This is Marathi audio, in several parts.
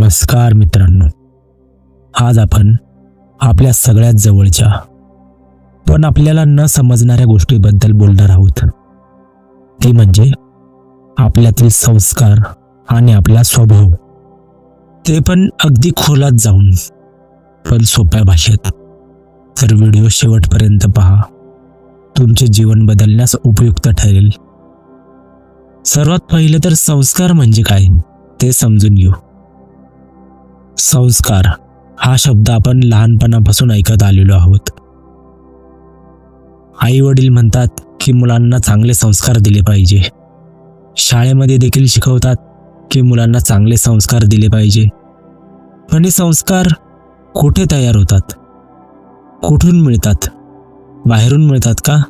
नमस्कार मित्रांनो, आज आपण आपल्या सगळ्यात जवळच्या पण आपल्याला न समजणाऱ्या गोष्टीबद्दल बोलणार आहोत. ती म्हणजे आपल्यातील संस्कार आणि आपला स्वभाव. ते पण अगदी खोलात जाऊन, पण सोप्या भाषेत. तर व्हिडिओ शेवटपर्यंत पहा, तुमचे जीवन बदलण्यास उपयुक्त ठरेल. सर्वात पहिले तर संस्कार म्हणजे काय ते समजून घेऊ. संस्कार हा शब्द आपण लहानपणापासून ऐकत आलेलो आहोत. आई वडील म्हणतात की मुलांना चांगले संस्कार दिले पाहिजे. शाळेमध्ये देखील शिकवतात की मुलांना चांगले संस्कार दिले पाहिजे. पण हे संस्कार कुठे तयार होतात, कुठून मिळतात, बाहेरून मिळतात का?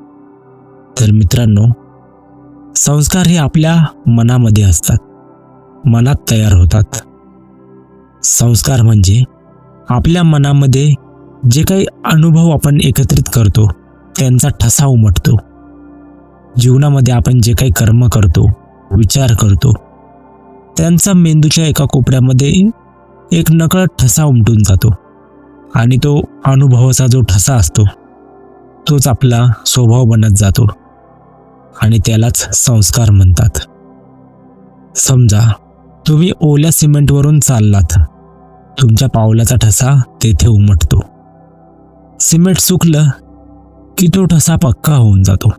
तर मित्रांनो, संस्कार हे आपल्या मनामध्ये असतात, मनात तयार होतात. संस्कार म्हणजे आपल्या मनामध्ये जे काही अनुभव आपण एकत्रित करतो त्यांचा ठसा उमटतो. जीवनामध्ये आपण जे काही कर्म करतो, विचार करतो, त्यांचा मेंदूच्या एका कोपऱ्यामध्ये एक नकळत ठसा उमटून जातो आणि तो अनुभवाचा जो ठसा असतो तोच आपला स्वभाव बनत जातो आणि त्यालाच संस्कार म्हणतात. समजा तुम्ही ओल्या सिमेंटवरून चाललात, तुमच्या पावलाचा ठसा तेथे उमटतो. सिमेंट सुकलं की तो ठसा पक्का होऊन जातो,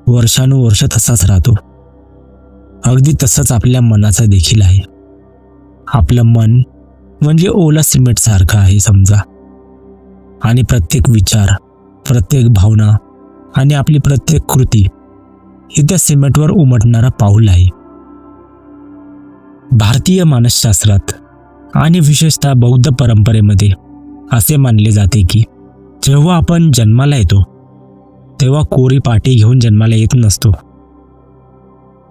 वर्षानुवर्ष तसाच राहतो. अगदी तसंच आपल्या मनाचं देखील आहे. आपलं मन म्हणजे ओला सिमेंट सारखं आहे समजा, आणि प्रत्येक विचार, प्रत्येक भावना आणि आपली प्रत्येक कृती ही त्या सिमेंटवर उमटणारा पाऊल आहे. भारतीय मानसशास्त्रात आणि विशेषतः बौद्ध परंपरेमध्ये असे मानले जाते की जेव्हा आपण जन्माला येतो तेव्हा कोरी पाटी घेऊन जन्माला येत नसतो.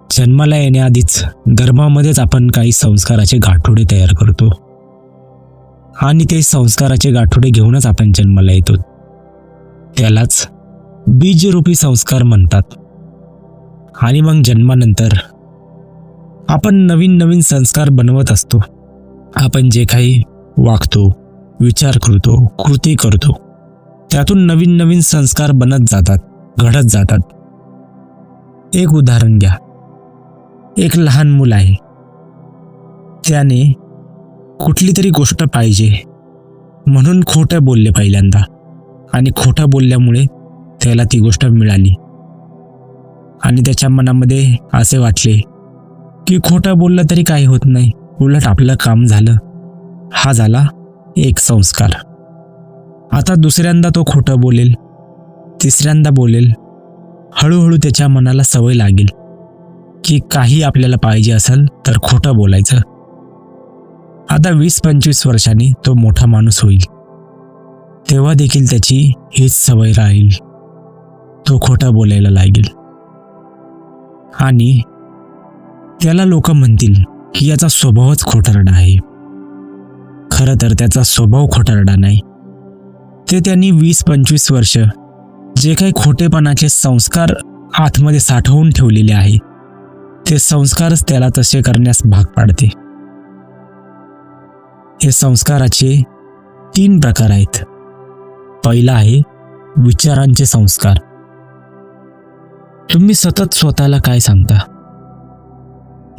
जन्माला येण्याआधीच गर्भामध्येच आपण काही संस्काराचे गाठोडे तयार करतो आणि ते संस्काराचे गाठोडे घेऊनच आपण जन्माला येतो. त्यालाच बीजरूपी संस्कार म्हणतात. आणि मग जन्मानंतर आपण नवीन नवीन संस्कार बनवत असतो. आपण जे काही वागतो, विचार करतो, कृती करतो, त्यातून नवीन नवीन संस्कार बनत जातात, घडत जातात. एक उदाहरण घ्या. एक लहान मूल आहे. त्याने कुठली तरी गोष्ट पाहिजे म्हणून खोटं बोलले पहिल्यांदा, आणि खोटं बोलल्यामुळे त्याला ती गोष्ट मिळाली. आणि त्याच्या मनामध्ये असे वाटले की खोटं बोललं तरी काही होत नाही, उलट आपलं काम झालं. हा झाला एक संस्कार. आता दुसऱ्यांदा तो खोटं बोलेल, तिसऱ्यांदा बोलेल. हळूहळू त्याच्या मनाला सवय लागेल की काही आपल्याला पाहिजे असेल तर खोटं बोलायचं. आता 20-25 वर्षांनी तो मोठा माणूस होईल, तेव्हा देखील त्याची हीच सवय राहील. तो खोटं बोलायला लागेल आणि त्याला लोक म्हणतील की याचा स्वभावच खोटारडा आहे. खरं तर त्याचा स्वभाव खोटारडा नाही. ते त्यांनी 20-25 वर्ष जे काही खोटेपणाचे संस्कार आतमध्ये साठवून ठेवलेले आहे, ते संस्कारच त्याला तसे करण्यास भाग पाडते. हे संस्काराचे 3 प्रकार आहेत. पहिला आहे विचारांचे संस्कार. तुम्ही सतत स्वतःला काय सांगता?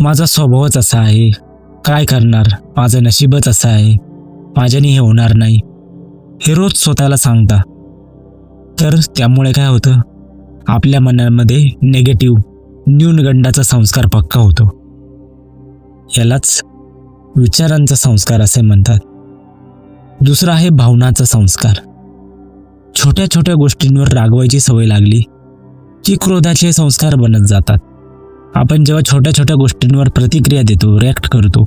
माझा स्वभावच असा आहे, काय करणार, माझं नशीबच असं आहे, माझ्याने हे होणार नाही, हे रोज स्वतःला सांगता. तर त्यामुळे काय होतं, आपल्या मनामध्ये नेगेटिव्ह, न्यूनगंडाचा संस्कार पक्का होतो. यालाच विचारांचा संस्कार असे म्हणतात. दुसरा आहे भावनाचा संस्कार. छोट्या छोट्या गोष्टींवर रागवायची सवय लागली की क्रोधाचे संस्कार बनत जातात. आपण जेव्हा छोट्या छोट्या गोष्टींवर प्रतिक्रिया देतो, रिॲक्ट करतो,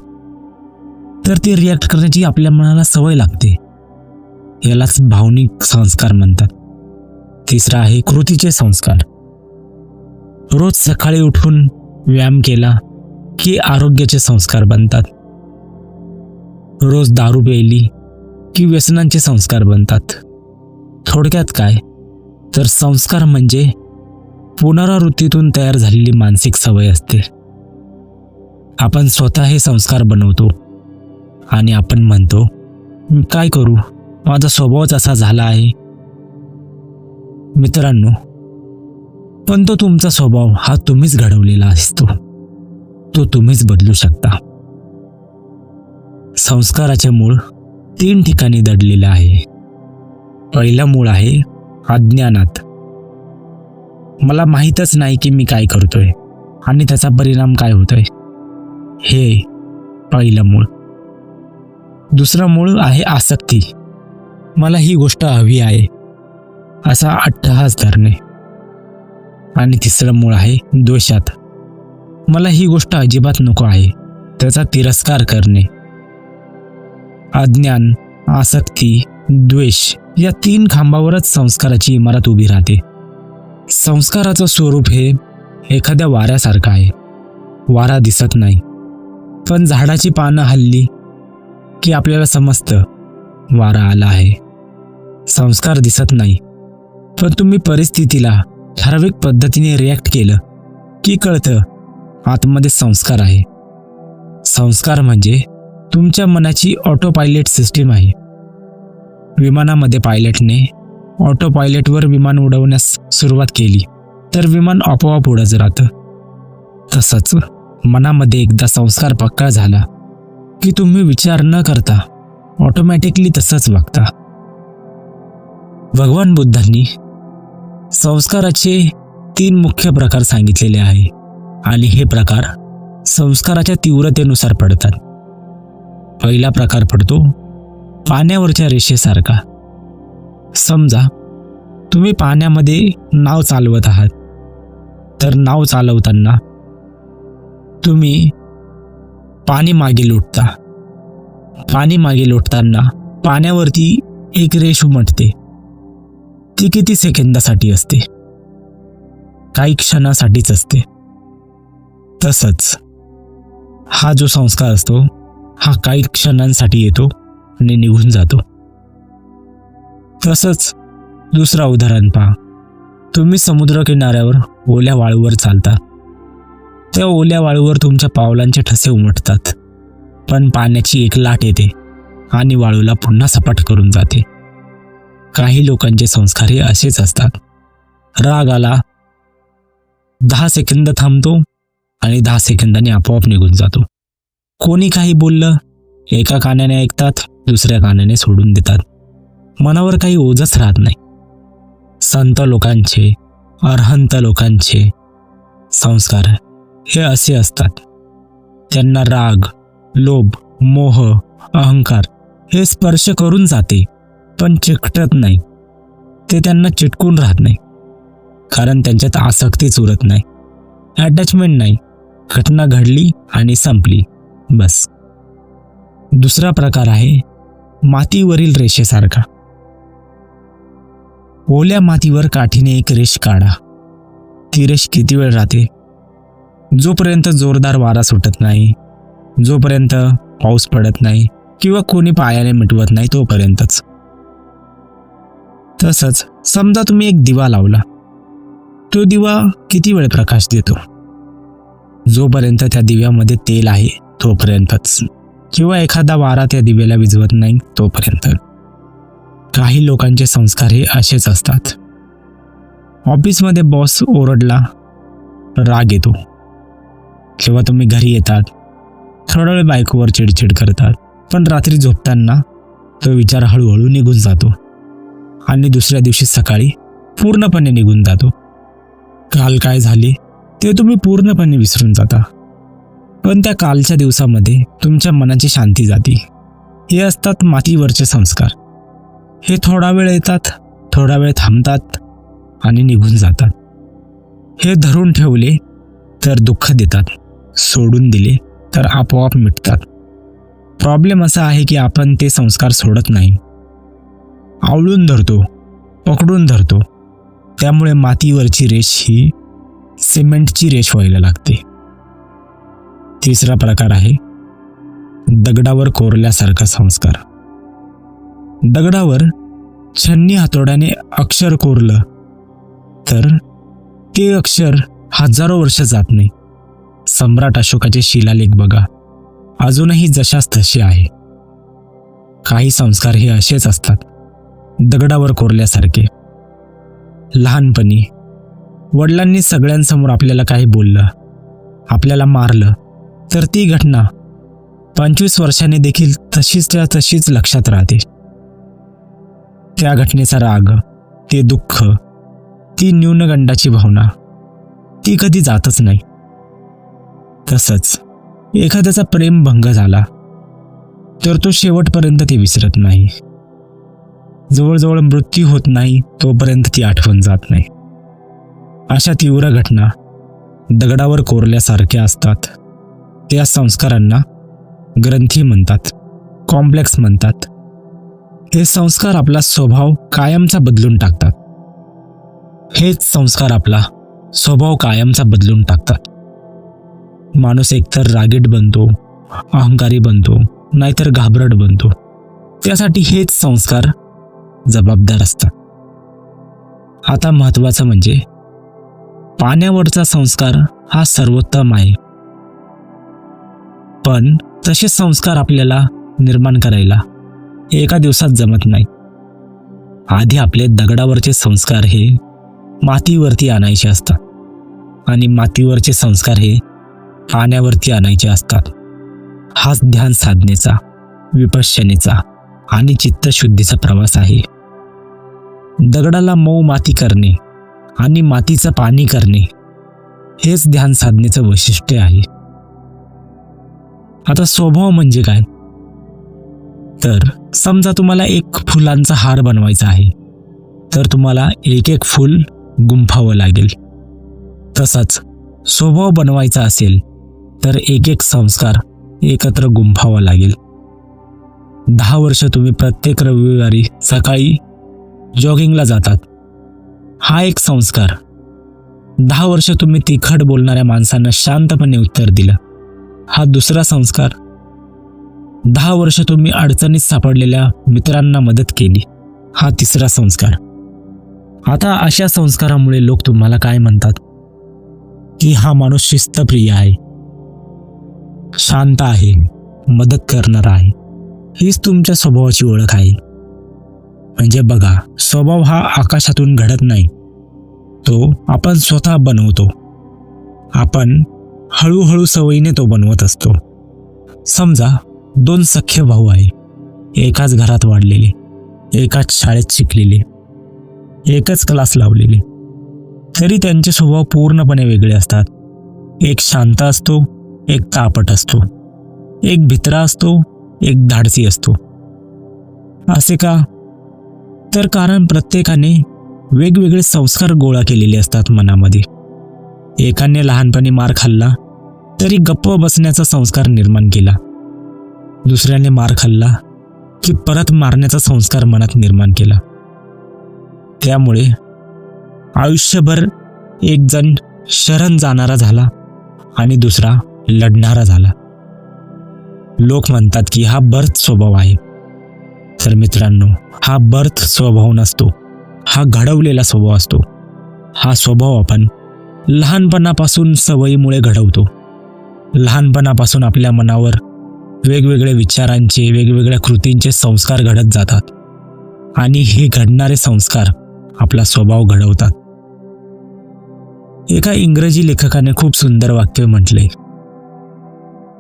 तर ती रिॲक्ट करण्याची आपल्या मनाला सवय लागते. यालाच भावनिक संस्कार म्हणतात. तिसरा आहे कृतीचे संस्कार. रोज सकाळी उठून व्यायाम केला की आरोग्याचे संस्कार बनतात. रोज दारू प्यायली की व्यसनांचे संस्कार बनतात. थोडक्यात काय, तर संस्कार म्हणजे पुनरावृत्तीतून तयार झालेली मानसिक सवय असते. आपण स्वतः हे संस्कार बनवतो आणि आपण म्हणतो, काय करू, माझा स्वभावच असा झाला आहे. मित्रांनो, पण तो तुमचा स्वभाव हा तुम्हीच घडवलेला असतो. तो तुम्हीच बदलू शकता. संस्काराचे मूळ 3 ठिकाणी दडलेले आहे. पहिलं मूळ आहे अज्ञानात. मला माहीतच नाही की मी काय करतोय आणि त्याचा परिणाम काय होतोय. हे पहिलं मूळ. दुसरं मूळ आहे आसक्ती. मला ही गोष्ट हवी आहे असा अट्टहास धरणे. आणि तिसरं मूळ आहे द्वेषात. मला ही गोष्ट अजिबात नको आहे, त्याचा तिरस्कार करणे. अज्ञान, आसक्ती, द्वेष या 3 खांबावरच संस्काराची इमारत उभी राहते. संस्काराचं स्वरूप हे एखाद्या वाऱ्यासारखं आहे. वारा दिसत नाही, पण झाडाची पानं हलली की आपल्याला समजतं वारा आला आहे. संस्कार दिसत नाही, पण तुम्ही परिस्थितीला ठराविक पद्धतीने रिॲक्ट केलं की कळतं आतमध्ये संस्कार आहे. संस्कार म्हणजे तुमच्या मनाची ऑटो पायलट सिस्टीम आहे. विमानामध्ये पायलटने ऑटो पायलटवर विमान उडवण्यास सुरुवात केली तर विमान आपोआप उडत राहतं. तसंच मनामध्ये एकदा संस्कार पक्का झाला की तुम्ही विचार न करता ऑटोमॅटिकली तसंच वागता. भगवान बुद्धांनी संस्काराचे 3 मुख्य प्रकार सांगितलेले आहे आणि हे प्रकार संस्काराच्या तीव्रतेनुसार पडतात. पहिला प्रकार पडतो पाण्यावरच्या रेषेसारखा. समजा तुम्ही पाण्यामध्ये नाव चालवत आहात, तर नाव चालवताना तुम्ही पाणी मागे लोटता. पाणी मागे लोटताना पाण्यावरती एक रेष उमटते. ती किती सेकंदासाठी असते? काही क्षणासाठीच असते. तसंच हा जो संस्कार असतो हा काही क्षणांसाठी येतो आणि निघून जातो. तसंच दुसरा उदाहरण पहा. तुम्ही समुद्र किनाऱ्यावर ओल्या वाळूवर चालता. त्या ओल्या वाळूवर तुमच्या पावलांचे ठसे उमटतात, पण पाण्याची एक लाट येते आणि वाळूला पुन्हा सपाट करून जाते. काही लोकांचे संस्कार हे असेच असतात. राग आला, 10 सेकंद थांबतो आणि 10 सेकंदांनी आपोआप निघून जातो. कोणी काही बोललं, एका कानाने ऐकतात, दुसऱ्या कानाने सोडून देतात. मनावर काही ओझच राहत नाही. संत लोकांचे, अरहंत लोकांचे संस्कार हे असे असतात. त्यांना राग, लोभ, मोह, अहंकार हे स्पर्श करून जाते, पण चिकटत नाही. ते त्यांना चिटकून राहत नाही, कारण त्यांच्यात आसक्तीच उरत नाही, अटॅचमेंट नाही. घटना घडली आणि संपली, बस. दुसरा प्रकार आहे मातीवरील रेषेसारखा. ओल्या मातीवर काठीने एक रेष काढा. ती रेष किती वेळ राहते? जोपर्यंत जोरदार वारा सुटत नाही, जोपर्यंत पाऊस पडत नाही किंवा कोणी पायाने मिटवत नाही, तोपर्यंतच. तसंच समजा तुम्ही एक दिवा लावला. तो दिवा किती वेळ प्रकाश देतो? जोपर्यंत त्या दिव्यामध्ये तेल आहे तोपर्यंतच, किंवा एखादा वारा त्या दिव्याला विझवत नाही तोपर्यंत. काही लोकांचे संस्कार हे असेच असतात. ऑफिसमध्ये बॉस ओरडला, राग येतो. किंवा तुम्ही घरी येतात, थोडा वेळ बायकोवर चिडचिड करतात, पण रात्री झोपताना तो विचार हळूहळू निघून जातो आणि दुसऱ्या दिवशी सकाळी पूर्णपणे निघून जातो. काल काय झाले ते तुम्ही पूर्णपणे विसरून जाता, पण त्या कालच्या दिवसामध्ये तुमच्या मनाची शांती जाती. हे असतात मातीवरचे संस्कार. हे थोडा वेळ येतात, थोडा वेळ थांबतात आणि निघून जातात. हे धरून ठेवले तर दुःख देतात, सोडून दिले तर आपोआप मिटतात. प्रॉब्लेम असा आहे की आपण ते संस्कार सोडत नाही, आवळून धरतो, पकडून धरतो. त्यामुळे मातीवरची रेष ही सिमेंटची रेष व्हायला लागते. तिसरा प्रकार आहे दगडावर कोरल्यासारखा संस्कार. दगडावर छन्नी हातोड्याने अक्षर कोरलं तर ते अक्षर हजारो वर्ष जात नाही. सम्राट अशोकाचे शिलालेख बघा, अजूनही जशास तसे आहे. काही संस्कार हे असेच असतात, दगडावर कोरल्यासारखे. लहानपणी वडिलांनी सगळ्यांसमोर आपल्याला काही बोललं, आपल्याला मारलं, तर ती घटना 25 वर्षांनी देखील तशीच लक्षात राहते. त्या घटनेचा राग, ते दुःख, ती न्यूनगंडाची भावना, ती कधी जातच नाही. तसंच एखाद्याचा प्रेमभंग झाला तर तो शेवटपर्यंत ती विसरत नाही. जवळजवळ मृत्यू होत नाही तोपर्यंत ती आठवण जात नाही. अशा तीव्र घटना दगडावर कोरल्यासारख्या असतात. त्या संस्कारांना ग्रंथी म्हणतात, कॉम्प्लेक्स म्हणतात. हे संस्कार आपला स्वभाव कायमचा बदलून टाकतात. हेच संस्कार आपला स्वभाव कायमचा बदलून टाकतात. माणूस एकतर रागीट बनतो, अहंकारी बनतो, नाहीतर घाबरट बनतो. त्यासाठी हेच संस्कार जबाबदार असतात. आता महत्त्वाचं म्हणजे पाण्यावरचा संस्कार हा सर्वोत्तम आहे, पण तसे संस्कार आपल्याला निर्माण करायला एका दिवसात जमत नाही. आधी आपले दगडावरचे संस्कार हे मातीवरती आणायचे असतात आणि मातीवरचे संस्कार हे पाण्यावरती आणायचे असतात. हाच ध्यान साधनेचा, विपश्यनेचा आणि चित्तशुद्धीचा प्रवास आहे. दगडाला मऊ माती करणे आणि मातीचं पाणी करणे हेच ध्यान साधनेचं वैशिष्ट्य आहे. आता स्वभाव म्हणजे काय? तर समजा तुम्हाला एक फुलांचा हार बनवायचा आहे, तर तुम्हाला एक एक फूल गुंफावं लागेल. तसाच स्वभाव बनवायचा असेल तर एक एक संस्कार एकत्र गुंफावा लागेल. 10 वर्ष तुम्ही प्रत्येक रविवारी सकाळी जॉगिंगला जातात, हा एक संस्कार. 10 वर्ष तुम्ही तिखट बोलणाऱ्या माणसांना शांतपणे उत्तर दिलं, हा दुसरा संस्कार. 10 वर्ष तुम्ही अडचणीत सापडलेल्या मित्रांना मदत केली, हा तिसरा संस्कार. आता अशा संस्कारामुळे लोक तुम्हाला काय म्हणतात? की हा माणूस शिस्तप्रिय आहे, शांत आहे, मदत करणारा आहे. हीच तुमच्या स्वभावाची ओळख आहे. म्हणजे बघा, स्वभाव हा आकाशातून घडत नाही, तो आपण स्वतः बनवतो. आपण हळूहळू सवयीने तो बनवत असतो. समजा 2 सख्खे भाऊ आहे, एकाच घरात वाढलेले, एकाच शाळेत शिकलेले, एकच क्लास लावलेले, तरी त्यांचे स्वभाव पूर्णपणे वेगळे असतात. एक शांत असतो, एक तापट असतो, एक भित्रा असतो, एक धाडसी असतो. असे का? तर कारण प्रत्येकाने वेगवेगळे संस्कार गोळा केलेले असतात मनामध्ये. एकाने लहानपणी मार खाल्ला तरी गप्प बसण्याचा संस्कार निर्माण केला, दुसऱ्याने मार खाल्ला की परत मारण्याचा संस्कार मनात निर्माण केला. त्यामुळे आयुष्यभर एक जण शरण जाणारा झाला आणि दुसरा लढणारा झाला. लोक म्हणतात की हा बर्थ स्वभाव आहे. तर मित्रांनो, हा बर्थ स्वभाव नसतो, हा घडवलेला स्वभाव असतो. हा स्वभाव आपण लहानपणापासून सवयीमुळे घडवतो. लहानपणापासून आपल्या मनावर वेगवेगळे विचारांचे, वेगवेगळ्या कृतींचे संस्कार घडत जातात आणि हे घडणारे संस्कार आपला स्वभाव घडवतात. एका इंग्रजी लेखकाने खूप सुंदर वाक्य म्हटले,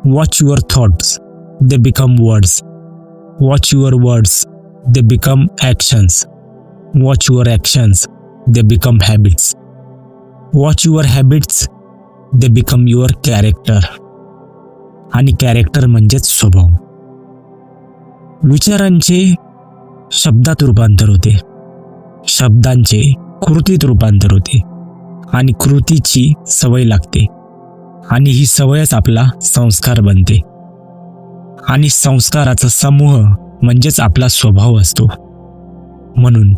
watch your thoughts, they become words. Watch your words, they become actions. Watch your actions, they become habits. Watch your habits, they become your character. आणि कॅरेक्टर म्हणजेच स्वभाव. विचारांचे शब्दात रूपांतर होते, शब्दांचे कृतीत रूपांतर होते आणि कृतीची सवय लागते आणि ही सवयच आपला संस्कार बनते. आणि संस्काराचा समूह म्हणजेच आपला स्वभाव असतो. म्हणून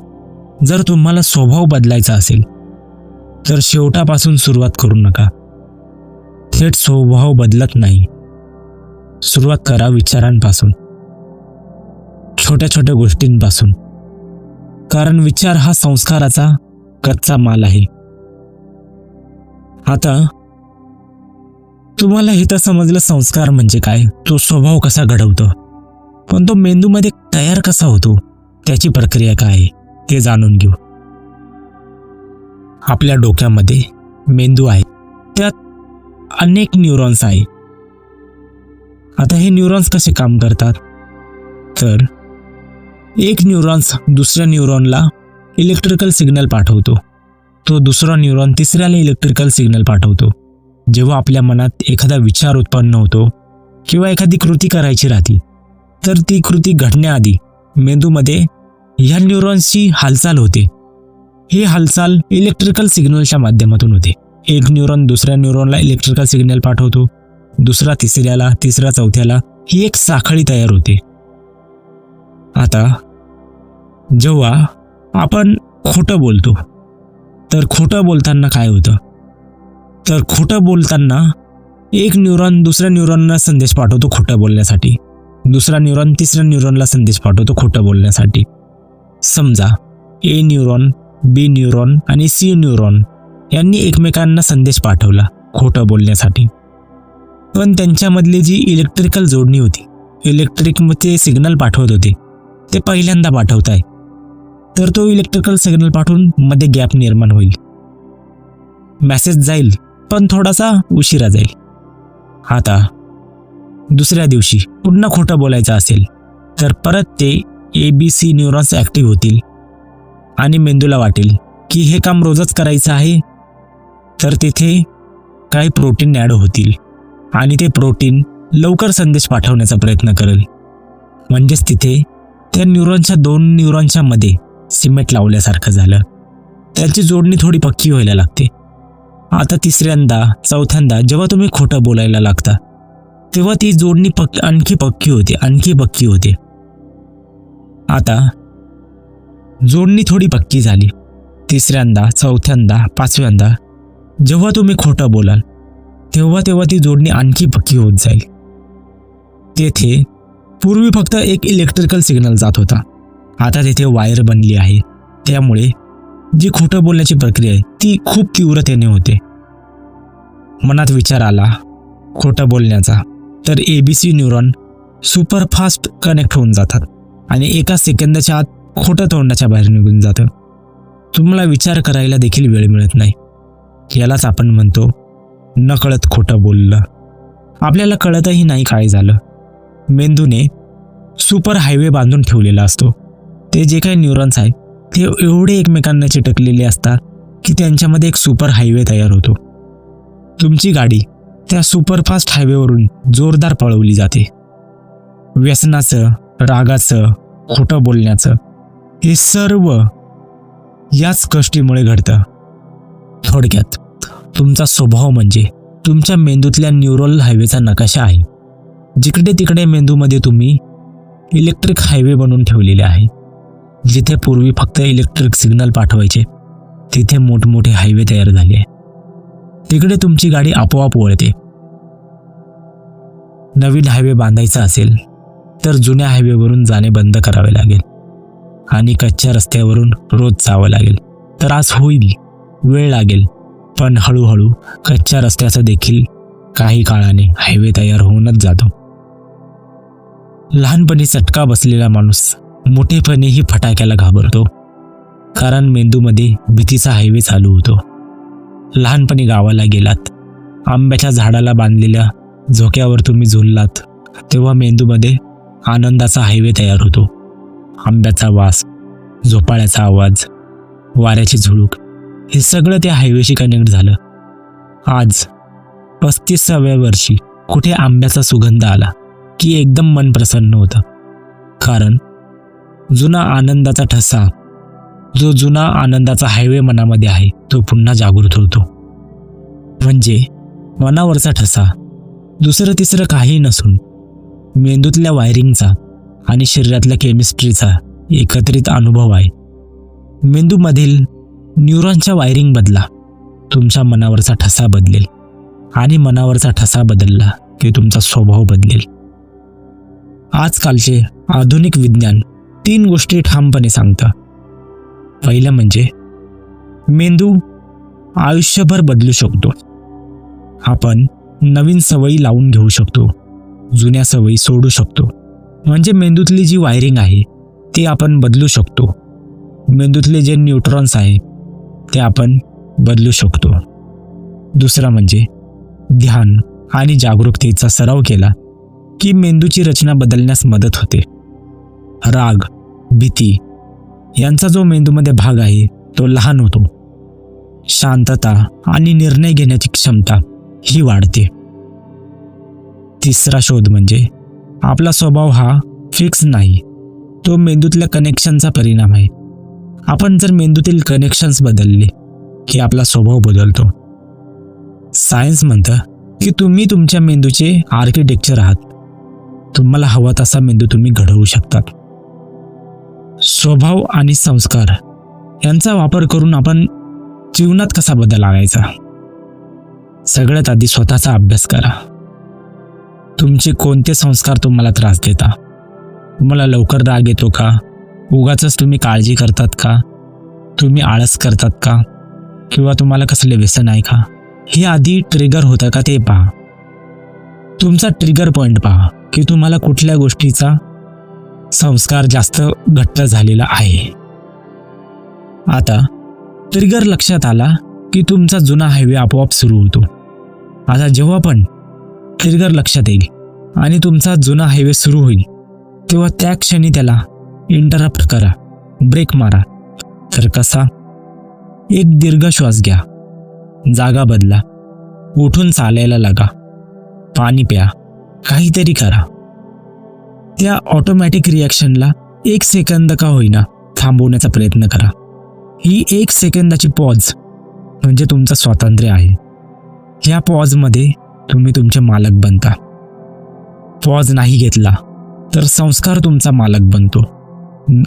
जर तुम्हाला स्वभाव बदलायचा असेल तर शेवटापासून सुरुवात करू नका. थेट स्वभाव बदलत नाही. सुरुवात करा विचारांपासून, छोट्या छोट्या गोष्टींपासून. कारण विचार हा संस्काराचा कच्चा माल आहे. आता तुम्हाला हे तर समजलं संस्कार म्हणजे काय, तो स्वभाव कसा घडवतो. पण तो मेंदूमध्ये तयार कसा होतो, त्याची प्रक्रिया काय आहे ते जाणून घेऊ. आपल्या डोक्यामध्ये मेंदू आहे, त्यात अनेक न्यूरॉन्स आहे. आता हे न्यूरॉन्स कसे काम करतात, तर एक न्यूरॉन्स दुसऱ्या न्यूरॉनला इलेक्ट्रिकल सिग्नल पाठवतो, तो दुसरा न्यूरॉन तिसऱ्याला इलेक्ट्रिकल सिग्नल पाठवतो. जेव्हा आपल्या मनात एखादा विचार उत्पन्न होतो किंवा एखादी कृती करायची राहते, तर ती कृती घडण्याआधी मेंदूमध्ये ह्या न्यूरॉन्सची हालचाल होते. ही हालचाल इलेक्ट्रिकल सिग्नलच्या माध्यमातून होते. एक न्यूरॉन दुसऱ्या न्यूरॉनला इलेक्ट्रिकल सिग्नल पाठवतो, दुसरा तिसऱ्याला, तिसरा चौथ्याला. ही एक साखळी तयार होते. आता जेव्हा आपण खोटं बोलतो, तर खोटं बोलताना काय होतं, तर खोटं बोलताना एक न्यूरॉन दुसऱ्या न्यूरॉनला संदेश पाठवतो खोटं बोलण्यासाठी, दुसरा न्यूरॉन तिसऱ्या न्यूरॉनला संदेश पाठवतो खोटं बोलण्यासाठी. समजा ए न्यूरॉन, बी न्यूरॉन आणि सी न्यूरॉन यांनी एकमेकांना संदेश पाठवला खोटं बोलण्यासाठी, पण त्यांच्यामधली जी इलेक्ट्रिकल जोडणी होती, इलेक्ट्रिकमध्ये सिग्नल पाठवत होते, ते पहिल्यांदा पाठवत आहे, तर तो इलेक्ट्रिकल सिग्नल पाठवून मध्ये गॅप निर्माण होईल. मेसेज जाईल, पण थोडासा उशिरा जाईल. आता दुसऱ्या दिवशी पुन्हा खोटं बोलायचं असेल, तर परत ते ABC न्यूरॉन्स ॲक्टिव्ह होतील आणि मेंदूला वाटेल की हे काम रोजच करायचं आहे, तर तिथे काही प्रोटीन ॲड होतील आणि ते प्रोटीन लवकर संदेश पाठवण्याचा प्रयत्न करेल. म्हणजेच तिथे त्या न्यूरॉनच्या दोन न्यूरॉनच्या मध्ये सिमेंट लावल्यासारखं झालं. त्यांची जोडणी थोडी पक्की व्हायला लागते. आता तिसऱ्यांदा चौथ्यांदा जेव्हा तुम्ही खोटं बोलायला लागता, तेव्हा ती जोडणी आणखी पक्की होते. आता जोडणी थोडी पक्की झाली. तिसऱ्यांदा, चौथ्यांदा, पाचव्यांदा जेव्हा तुम्ही खोटं बोलाल, तेव्हा ती जोडणी आणखी पक्की होत जाईल. तेथे पूर्वी फक्त एक इलेक्ट्रिकल सिग्नल जात होता, आता तेथे वायर बनली आहे. त्यामुळे जी खोटं बोलण्याची प्रक्रिया आहे ती खूप तीव्रतेने होते. मनात विचार आला खोटं बोलण्याचा, तर ABC न्यूरॉन सुपरफास्ट कनेक्ट होऊन जातात आणि एका सेकंदाच्या आत खोटं तोंडाच्या बाहेर निघून जातं. तुम्हाला विचार करायला देखील वेळ मिळत नाही. यालाच आपण म्हणतो नकळत खोटं बोललं. आपल्याला कळतही नाही काय झालं. मेंदूने सुपर हायवे बांधून ठेवलेला असतो. ते जे काही न्यूरॉन्स आहेत ते एवढे एकमेकांना चिटकलेले असतात की त्यांच्यामध्ये एक सुपर हायवे तयार होतो. तुमची गाडी त्या सुपरफास्ट हायवेवरून जोरदार पळवली जाते. व्यसनाचं, रागाचं, खोटं बोलण्याचं हे सर्व याच गोष्टीमुळे घडतं. थोडक्यात तुमचा स्वभाव म्हणजे तुमच्या मेंदूतल्या न्यूरल हायवेचा नकाशा आहे. जिकडे तिकडे मेंदूमध्ये तुम्ही इलेक्ट्रिक हायवे बनवून ठेवलेले आहे. जिथे पूर्वी फक्त इलेक्ट्रिक सिग्नल पाठवायचे, तिथे मोठमोठे हायवे तयार झाले आहे. तिकडे तुमची गाडी आपोआप वळते. नवीन हायवे बांधायचा असेल तर जुन्या हायवेवरून जाणे बंद करावे लागेल आणि कच्च्या रस्त्यावरून रोज जावं लागेल. त्रास होईल, वेळ लागेल, पण हळूहळू कच्च्या रस्त्याचं देखील काही काळाने हायवे तयार होऊनच जातो. लहानपणी चटका बसलेला माणूस मोठेपणीही फटाक्याला घाबरतो, कारण मेंदूमध्ये भीतीचा हायवे चालू होतो. लहानपणी गावाला गेलात, आंब्याच्या झाडाला बांधलेल्या झोक्यावर तुम्ही झुललात, तेव्हा मेंदूमध्ये आनंदाचा हायवे तयार होतो. आंब्याचा वास, झोपाळ्याचा आवाज, वाऱ्याची झुळूक हे सगळं त्या हायवेशी कनेक्ट झालं. आज 35व्या वर्षी कुठे आंब्याचा सुगंध आला की एकदम मन प्रसन्न होतं, कारण जुना आनंदाचा ठसा, जो जुना आनंदाचा हायवे मनामध्ये आहे तो पुन्हा जागृत होतो. म्हणजे मनावरचा ठसा दुसरं तिसरं काही नसून मेंदूतल्या वायरिंगचा आणि शरीरातल्या केमिस्ट्रीचा एकत्रित अनुभव आहे. मेंदूमधील न्यूरॉनच्या वायरिंग बदला, तुमच्या मनावरचा ठसा बदलेल आणि मनावरचा ठसा बदलला की तुमचा स्वभाव बदलेल. आजकालचे आधुनिक विज्ञान 3 गोष्टी ठामपणे सांगतं. पहिलं म्हणजे मेंदू आयुष्यभर बदलू शकतो. आपण नवीन सवयी लावून घेऊ शकतो, जुन्या सवयी सोडू शकतो. म्हणजे मेंदूतली जी वायरिंग आहे ती आपण बदलू शकतो. मेंदूतले जे न्यूट्रॉन्स आहे ते आपण बदलू शकतो. दुसरा म्हणजे ध्यान आणि जागरूकतेचा सराव केला की मेंदूची रचना बदलण्यास मदत होते. राग, भीती यांचा जो मेंदूमध्ये भाग आहे तो लहान होतो. शांतता आणि निर्णय घेण्याची क्षमता ही वाढते. तिसरा शोध म्हणजे आपला स्वभाव हा फिक्स नाही, तो मेंदूतल्या कनेक्शनचा परिणाम आहे. आपण जर मेंदूतील कनेक्शन्स बदलले की आपला स्वभाव बदलतो. सायन्स म्हणतं की तुम्ही तुमच्या मेंदूचे आर्किटेक्चर आहात. तुम्हाला हवा तसा मेंदू तुम्ही घडवू शकतात. स्वभाव आणि संस्कार यांचा वापर करून आपण जीवनात कसा बदल आणायचा? सगळ्यात आधी स्वतःचा अभ्यास करा. तुमचे कोणते संस्कार तुम्हाला त्रास देता? तुम्हाला लवकर राग येतो का? उगाचच तुम्ही काळजी करतात का? तुम्ही आळस करतात का? किंवा तुम्हाला कसले व्यसन आहे का? हे आधी ट्रिगर होतं का ते पहा. तुमचा ट्रिगर पॉईंट पहा की तुम्हाला कुठल्या गोष्टीचा संस्कार जास्त घट्ट झालेला आहे. आता ट्रिगर लक्षात आला की तुमचा जुना हायवे आपोआप सुरू होतो. आता जेव्हा पण ट्रिगर लक्षात येईल आणि तुमचा जुना हायवे सुरू होईल तेव्हा त्या क्षणी त्याला इंटरप्ट करा, ब्रेक मारा. तर कसा? एक दीर्घ श्वास घ्या, जागा बदला, उठून चालायला लागा, पाणी प्या, काहीतरी करा. त्या ऑटोमॅटिक रिॲक्शनला 1 सेकंद का होईना थांबवण्याचा प्रयत्न करा. ही 1 सेकंदाची पॉज म्हणजे तुमचं स्वातंत्र्य आहे. ह्या पॉजमध्ये तुम्ही तुमचे मालक बनता. पॉज नाही घेतला तर संस्कार तुमचा मालक बनतो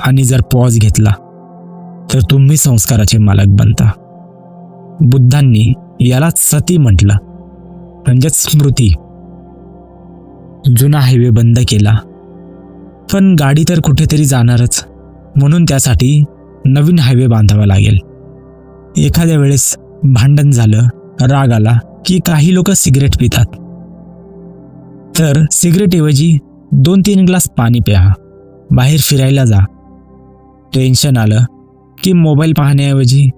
आणि जर पॉज घेतला तर तुम्ही संस्काराचे मालक बनता. बुद्धांनी यालाच सती म्हटलं, म्हणजेच स्मृती. जुना हायवे बंद केला, पण गाडी तर कुठेतरी जाणारच, म्हणून त्यासाठी नवीन हायवे बांधावा लागेल. एखाद्या वेळेस भांडण झालं, राग आला की काही लोक सिगरेट पितात. तर सिगरेटऐवजी 2-3 ग्लास पाणी प्या, बाहेर फिरायला जा. टेन्शन आलं की मोबाईल पाहण्याऐवजी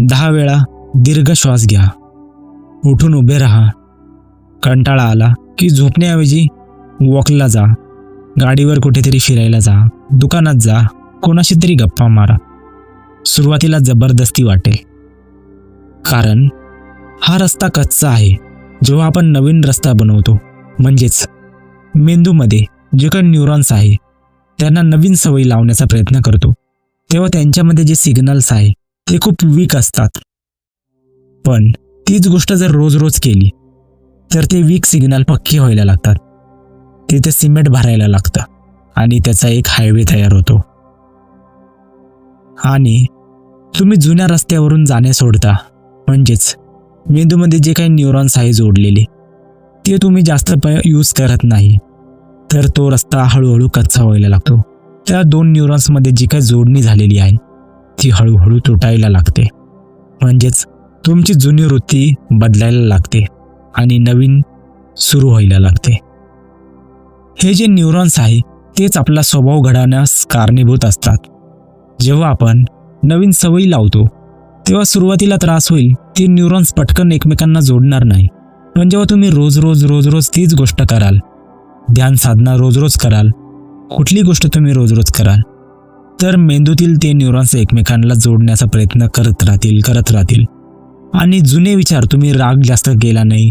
10 वेळा दीर्घ श्वास घ्या, उठून उभे राहा. कंटाळा आला की झोपण्याऐवजी वॉकला जा, गाडीवर कुठेतरी फिरायला जा, दुकानात जा, कोणाशी तरी गप्पा मारा. सुरुवातीला जबरदस्ती वाटेल, कारण हा रस्ता कच्चा आहे. जेव्हा आपण नवीन रस्ता बनवतो, म्हणजेच मेंदूमध्ये जे काही न्यूरॉन्स आहे त्यांना नवीन सवयी लावण्याचा प्रयत्न करतो, तेव्हा त्यांच्यामध्ये जे सिग्नल्स आहे ते खूप वीक असतात. पण तीच गोष्ट जर रोज रोज केली तर ते वीक सिग्नल पक्के व्हायला लागतात. तिथे सिमेंट भरायला लागतं आणि त्याचा एक हायवे तयार होतो. आणि तुम्ही जुन्या रस्त्यावरून जाणे सोडता, म्हणजेच मेंदूमध्ये जे काही न्यूरॉन्स आहे जोडलेले ते तुम्ही जास्त यूज करत नाही, तर तो रस्ता हळूहळू कच्चा व्हायला लागतो. त्या 2 न्यूरॉन्समध्ये जी काही जोडणी झालेली आहे ती हळूहळू तुटायला लागते. म्हणजेच तुमची जुनी वृत्ती बदलायला लागते आणि नवीन सुरू व्हायला लागते. हे जे न्यूरॉन्स आहे तेच आपला स्वभाव घडवण्यास कारणीभूत असतात. जेव्हा आपण नवीन सवयी लावतो तेव्हा सुरुवातीला त्रास होईल. ते न्यूरॉन्स पटकन एकमेकांना जोडणार नाही. पण जेव्हा तुम्ही रोज रोज तीच गोष्ट कराल, ध्यान साधना रोज कराल, कुठली गोष्ट तुम्ही रोज कराल, तर मेंदूतील ते न्यूरॉन्स एकमेकांना जोडण्याचा प्रयत्न करत राहतील. आणि जुने विचार, तुम्ही राग जास्त केला नाही,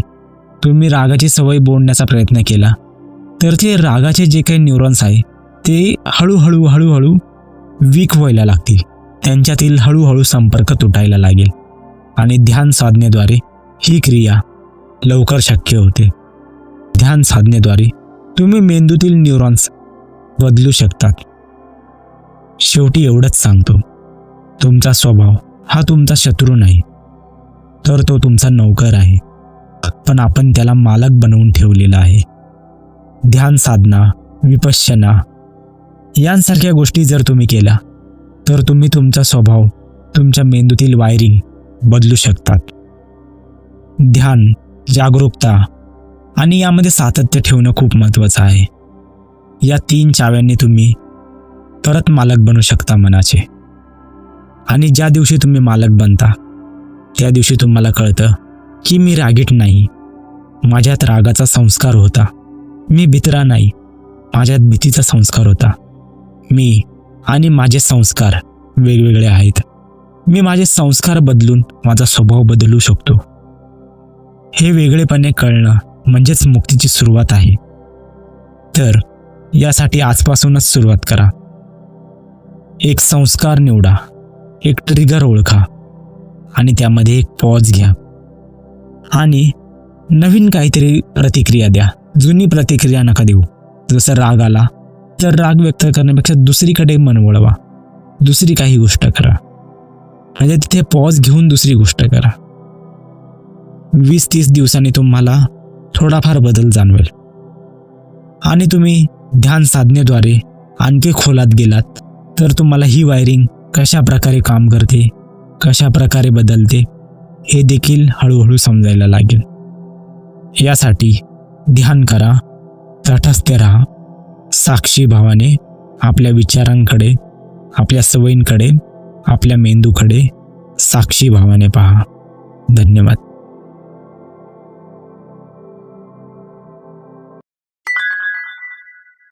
तुम्ही रागाची सवय बोलण्याचा प्रयत्न केला, तर ते रागाचे जे काही न्यूरॉन्स आहे ते हळूहळू वीक व्हायला लागतील. त्यांच्यातील हळूहळू संपर्क तुटायला लागेल आणि ध्यान साधनेद्वारे ही क्रिया लवकर शक्य होते. ध्यान साधनेद्वारे तुम्ही मेंदूतील न्यूरॉन्स बदलू शकतात. शेवटी एवढंच सांगतो, तुमचा स्वभाव हा तुमचा शत्रू नाही, तर तो तुमचा नौकर आहे. पण आपण त्याला मालक बनवून ठेवलेला आहे. ध्यान साधना, विपश्यना यांसारख्या गोष्टी जर तुम्ही केल्या तर तुम्ही तुमचा स्वभाव, तुमच्या मेंदूतील वायरिंग बदलू शकतात. ध्यान, जागरूकता आणि यामध्ये सातत्य ठेवणं खूप महत्त्वाचं आहे. या 3 चाव्यांनी तुम्ही परत मालक बनू शकता मनाचे. आणि ज्या दिवशी तुम्ही मालक बनता त्या दिवशी तुम्हाला कळतं की मी रागीट नाही, माझ्यात रागाचा संस्कार होता. मी भित्रा नाही, माझ्यात भीतीचा संस्कार होता. मी आणि माझे संस्कार वेगवेगळे आहेत. मी माझे संस्कार बदलून माझा स्वभाव बदलू शकतो. हे वेगळेपणे कळणं म्हणजेच मुक्तीची सुरुवात आहे. तर यासाठी आजपासूनच सुरुवात करा. एक संस्कार निवडा, एक ट्रिगर ओळखा आणि त्यामध्ये एक पॉज घ्या आणि नवीन काहीतरी प्रतिक्रिया द्या. जुनी प्रतिक्रिया नका देऊ. जसं राग आला तर राग व्यक्त करण्यापेक्षा दुसरीकडे मन वळवा, दुसरी काही गोष्ट करा. म्हणजे तिथे पॉज घेऊन दुसरी गोष्ट करा. 20-30 दिवसांनी तुम्हाला थोडाफार बदल जाणवेल आणि तुम्ही ध्यान साधनेद्वारे आणखी खोलात गेलात तर तुम्हाला ही वायरिंग कशा प्रकारे काम करते, कशा प्रकारे बदलते हे देखील हळूहळू समजायला लागेल. यासाठी ध्यान करा, तटस्थ राहा, साक्षी भावाने आपल्या विचारांकडे, आपल्या सवयींकडे, आपल्या मेंदूकडे साक्षी भावाने पहा. धन्यवाद.